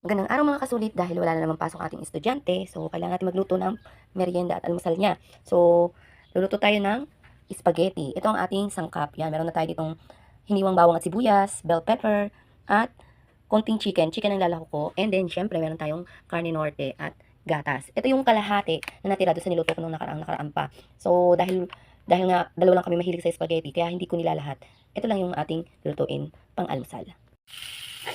Magandang araw mga kasulit dahil wala na namang pasok ating estudyante. So, kailangan natin magluto ng merienda at almusal niya. So, luluto tayo ng spaghetti. Ito ang ating sangkap. Yan, meron na tayo ditong hiniwang bawang at sibuyas, bell pepper, at konting chicken. Chicken ang lalako ko. And then, syempre, meron tayong carne norte at gatas. Ito yung kalahati na natira doon sa niluto ko nung nakaraan pa. So, dahil nga dalawa lang kami mahilig sa spaghetti, kaya hindi ko nilalahat. Ito lang yung ating lutuin pang almusal.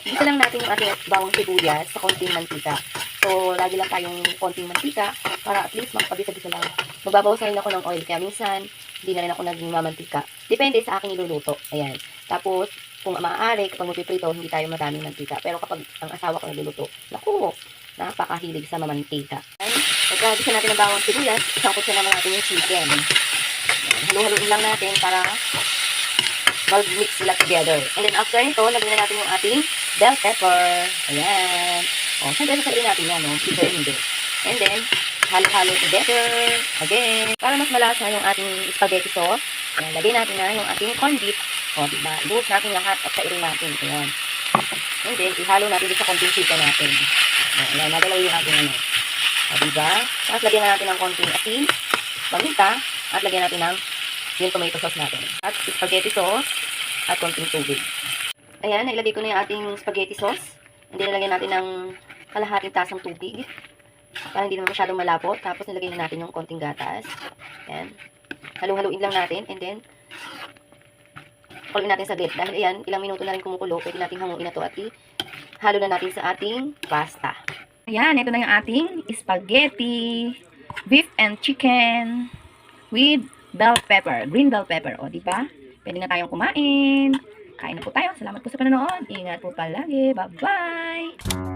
Dito lang natin yung ating bawang sibuyas sa konting mantika. So, lagi lang tayong konting mantika para at least makapabisa-bisa lang. Magbabawas na rin ako ng oil, kaya minsan hindi na rin ako naging mamantika. Depende sa aking niluluto. Ayan. Tapos, kung maaari, kapag magpiprito, hindi tayo maraming mantika. Pero kapag ang asawa ko nagluluto, naku, napakahilig sa mamantika. Pagkagisa natin ang bawang sibuyas, isangkot siya naman natin yung chicken. Halu-haluin lang natin para mag-mix sila together. And then after nito, lagyan na natin yung ating bell pepper. Ayan. O, siyempre sasabihin natin yan, no? Hindi hindi. And then, halo-halo together. Again. Para mas malasa yung ating spaghetti sauce, ayan, lagyan natin na yung ating corned beef. O, diba? Ibuhos natin lahat at sairin natin. Ayan. And then, ihalo natin dito sa konting chicken natin. Ayan, nagalaw yung ating ano. O, diba? Tapos lagyan na natin ng konting asin, paminta, at lagyan natin ng yung tomato sauce natin. At spaghetti sauce at konting tubig. Ayan, nailagay ko na yung ating spaghetti sauce. Hindi nalagyan natin ng kalahating tasang tubig. Para hindi naman masyadong malapot. Tapos nilagay na natin yung konting gatas. Ayan. Halu-haluin lang natin. And then, kuluin natin saglit. Dahil ayan, ilang minuto na rin kumukulo. Pwede natin hanguin na to at ihalo na natin sa ating pasta. Ayan, ito na yung ating spaghetti, beef and chicken with bell pepper, green bell pepper. O, diba? Pwede na tayong kumain. Kain na po tayo. Salamat po sa panonood. Ingat po palagi. Bye-bye!